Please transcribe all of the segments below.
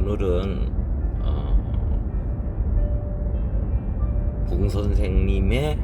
오늘은 봉 선생님의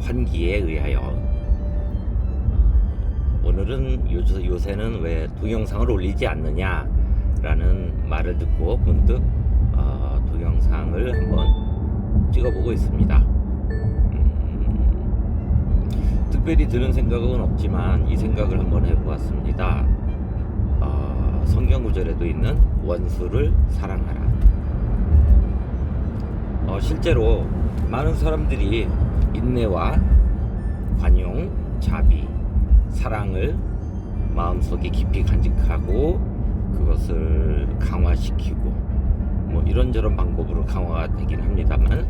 환기에 의하여 오늘은 요새는 왜 동영상을 올리지 않느냐 라는 말을 듣고 문득 동영상을 한번 찍어보고 있습니다. 특별히 드는 생각은 없지만 이 생각을 한번 해보았습니다. 성경 구절에도 있는 원수를 사랑하라. 실제로 많은 사람들이 인내와 관용, 자비, 사랑을 마음속에 깊이 간직하고 그것을 강화시키고 뭐 이런저런 방법으로 강화가 되긴 합니다만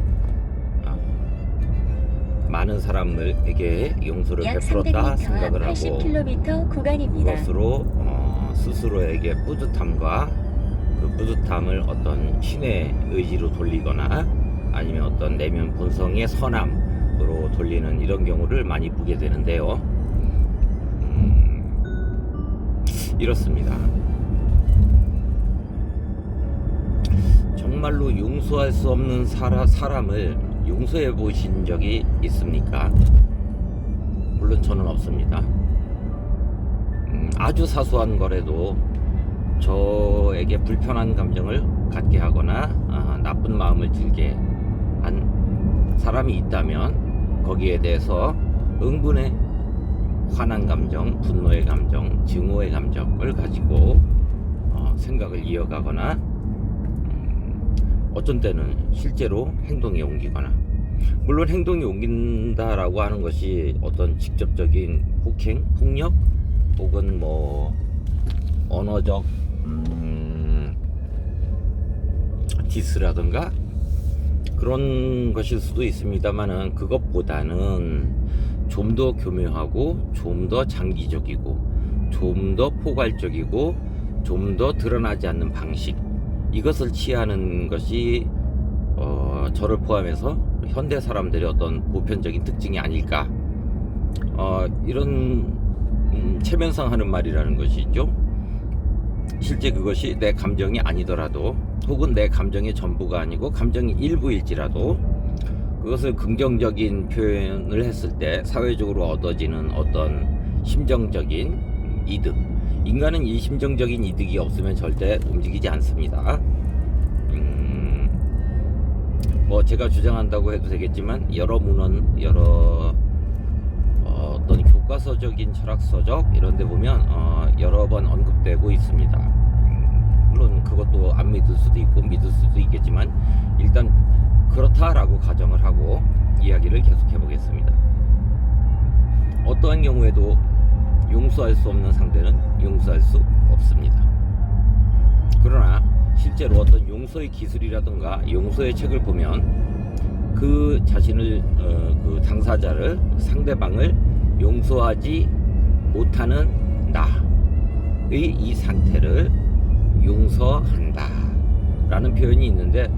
많은 사람들에게 용서를 베풀었다 생각을 하고 80km 구간입니다. 그것으로 스스로에게 뿌듯함과 그 뿌듯함을 어떤 신의 의지로 돌리거나 아니면 어떤 내면 본성의 선함으로 돌리는 이런 경우를 많이 보게 되는데요. 이렇습니다. 정말로 용서할 수 없는 사람을 용서해 보신 적이 있습니까? 물론 저는 없습니다. 아주 사소한 거라도 저에게 불편한 감정을 갖게 하거나 나쁜 마음을 들게 한 사람이 있다면 거기에 대해서 응분의 화난 감정, 분노의 감정, 증오의 감정을 가지고 생각을 이어가거나 어쩐 때는 실제로 행동에 옮기거나, 물론 행동에 옮긴다라고 하는 것이 어떤 직접적인 폭행, 폭력 혹은 뭐 언어적 디스라든가 그런 것일 수도 있습니다만은 그것보다는 좀 더 교묘하고 좀 더 장기적이고 좀 더 포괄적이고 좀 더 드러나지 않는 방식, 이것을 취하는 것이 저를 포함해서 현대 사람들의 어떤 보편적인 특징이 아닐까, 이런 체면상하는 말이라는 것이 있죠. 실제 그것이 내 감정이 아니더라도 혹은 내 감정의 전부가 아니고 감정의 일부일지라도 그것을 긍정적인 표현을 했을 때 사회적으로 얻어지는 어떤 심정적인 이득, 인간은 이 심정적인 이득이 없으면 절대 움직이지 않습니다. 뭐 제가 주장한다고 해도 되겠지만 여러 문헌, 여러 어떤 교과서적인 철학서적 이런 데 보면 여러 번 언급되고 있습니다. 물론 그것도 안 믿을 수도 있고 믿을 수도 있겠지만 일단 그렇다라고 가정을 하고 이야기를 계속해 보겠습니다. 어떠한 경우에도 용서할 수 없는 상대는 용서할 수 없습니다. 그러나 실제로 어떤 용서의 기술이라든가 용서의 책을 보면 그 자신을 그 당사자를, 상대방을 용서하지 못하는 나의 이 상태를 용서한다 라는 표현이 있는데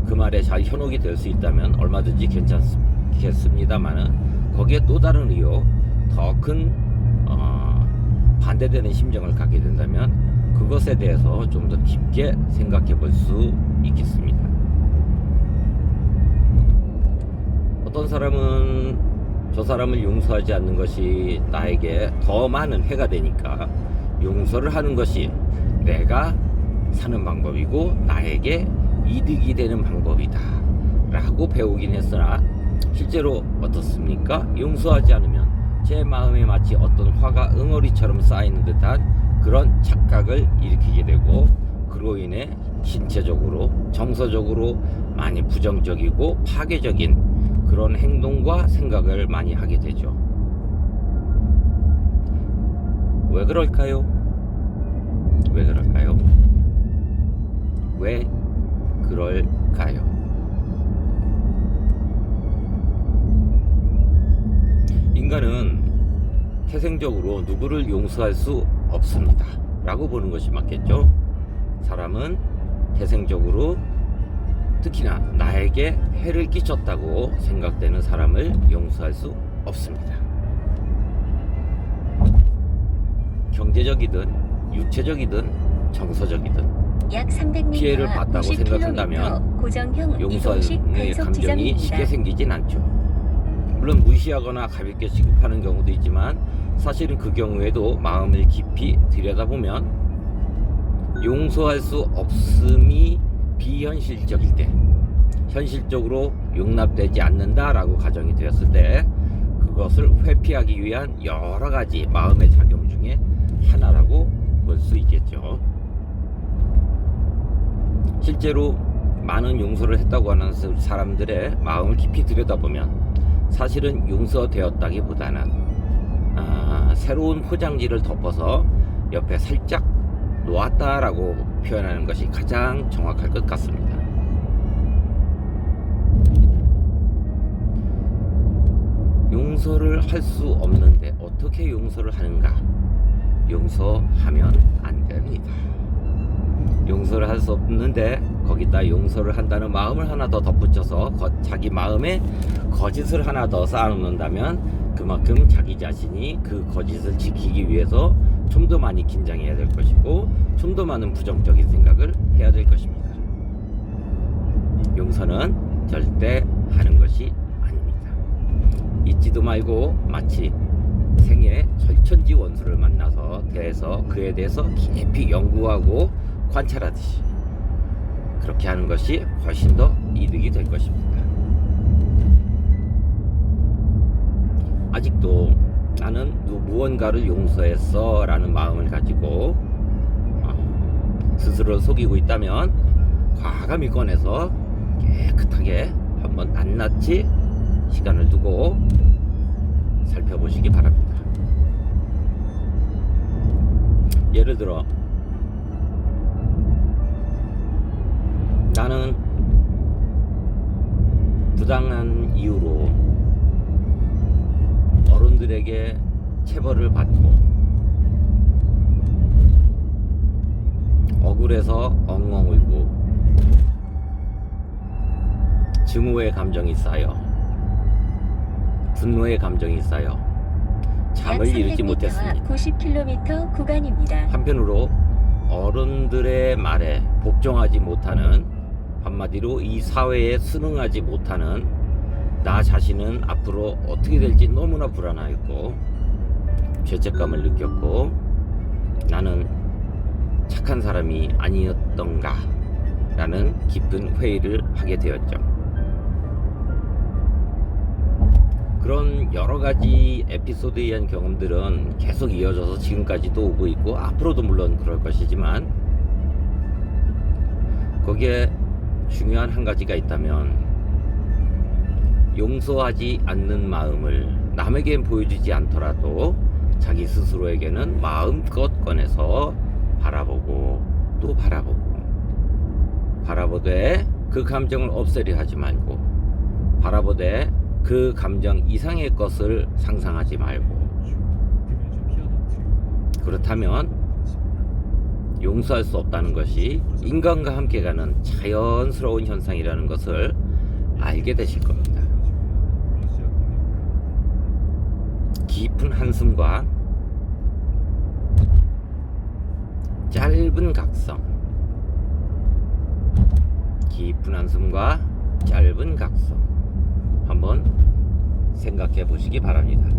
그 말에 잘 현혹이 될 수 있다면 얼마든지 괜찮겠습니다만은 거기에 또 다른 이유, 더 큰 반대되는 심정을 갖게 된다면 그것에 대해서 좀 더 깊게 생각해 볼 수 있겠습니다. 어떤 사람은 저 사람을 용서하지 않는 것이 나에게 더 많은 해가 되니까 용서를 하는 것이 내가 사는 방법이고 나에게 이득이 되는 방법이다 라고 배우긴 했으나 실제로 어떻습니까? 용서하지 않으면 제 마음에 마치 어떤 화가 응어리처럼 쌓이는 듯한 그런 착각을 일으키게 되고 그로 인해 신체적으로, 정서적으로 많이 부정적이고 파괴적인 그런 행동과 생각을 많이 하게 되죠. 왜 그럴까요? 왜 그럴까요? 왜 그럴까요? 인간은 태생적으로 누구를 용서할 수 없습니다 라고 보는 것이 맞겠죠. 사람은 태생적으로 특히나 나에게 해를 끼쳤다고 생각되는 사람을 용서할 수 없습니다. 경제적이든 육체적이든 정서적이든 약 300m 피해를 봤다고 생각한다면 고정형 용서의 이동식 단속 감정이 지점입니다. 쉽게 생기진 않죠. 물론 무시하거나 가볍게 취급하는 경우도 있지만 사실은 그 경우에도 마음을 깊이 들여다보면 용서할 수 없음이 비현실적일 때, 현실적으로 용납되지 않는다라고 가정이 되었을 때 그것을 회피하기 위한 여러 가지 마음의 작용 중에 하나라고 볼 수 있겠죠. 실제로 많은 용서를 했다고 하는 사람들의 마음을 깊이 들여다보면 사실은 용서되었다기보다는 새로운 포장지를 덮어서 옆에 살짝 놓았다라고 표현하는 것이 가장 정확할 것 같습니다. 용서를 할 수 없는데 어떻게 용서를 하는가? 용서하면 안 됩니다. 용서를 할 수 없는데 거기다 용서를 한다는 마음을 하나 더 덧붙여서 자기 마음에 거짓을 하나 더 쌓아놓는다면 그만큼 자기 자신이 그 거짓을 지키기 위해서 좀 더 많이 긴장해야 될 것이고 좀 더 많은 부정적인 생각을 해야 될 것입니다. 용서는 절대 하는 것이 아닙니다. 잊지도 말고 마치 생애 절천지 원수를 만나서 대해서 그에 대해서 깊이 연구하고 관찰하듯이 그렇게 하는 것이 훨씬 더 이득이 될 것입니다. 아직도 나는 무언가를 용서했어 라는 마음을 가지고 스스로를 속이고 있다면 과감히 꺼내서 깨끗하게 한번 낱낱이 시간을 두고 살펴보시기 바랍니다. 예를 들어 나는 부당한 이유로 어른들에게 체벌을 받고 억울해서 엉엉 울고 증오의 감정이 쌓여 분노의 감정이 쌓여 잠을 이루지 못했습니다. 90km 구간입니다. 한편으로 어른들의 말에 복종하지 못하는, 한마디로 이 사회에 순응하지 못하는 나 자신은 앞으로 어떻게 될지 너무나 불안하였고 죄책감을 느꼈고 나는 착한 사람이 아니었던가 라는 깊은 회의를 하게 되었죠. 그런 여러 가지 에피소드에 의한 경험들은 계속 이어져서 지금까지도 오고 있고 앞으로도 물론 그럴 것이지만 거기에 중요한 한 가지가 있다면 용서하지 않는 마음을 남에겐 보여주지 않더라도 자기 스스로에게는 마음껏 꺼내서 바라보고 또 바라보되 그 감정을 없애려 하지 말고 바라보되 그 감정 이상의 것을 상상하지 말고 그렇다면 용서할 수 없다는 것이 인간과 함께 가는 자연스러운 현상이라는 것을 알게 되실 겁니다. 깊은 한숨과 짧은 각성, 깊은 한숨과 짧은 각성 한번 생각해 보시기 바랍니다.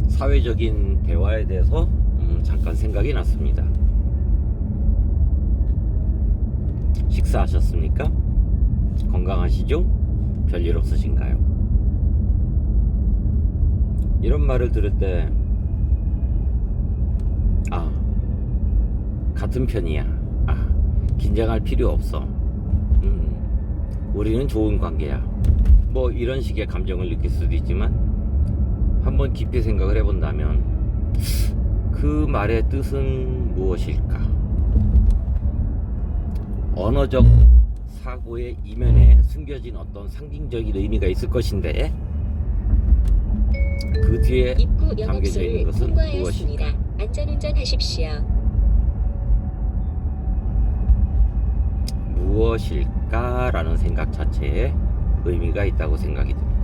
사회적인 대화에 대해서 잠깐 생각이 났습니다. 식사하셨습니까? 건강하시죠? 별일 없으신가요? 이런 말을 들을 때 같은 편이야. 긴장할 필요 없어. 우리는 좋은 관계야. 뭐 이런 식의 감정을 느낄 수도 있지만 한번 깊이 생각을 해본다면 그 말의 뜻은 무엇일까? 언어적 사고의 이면에 숨겨진 어떤 상징적인 의미가 있을 것인데 그 뒤에 입구 담겨져 있는 영업소를 것은 통과하였습니다. 무엇일까? 안전운전하십시오. 것일까라는 생각 자체에 의미가 있다고 생각이 듭니다.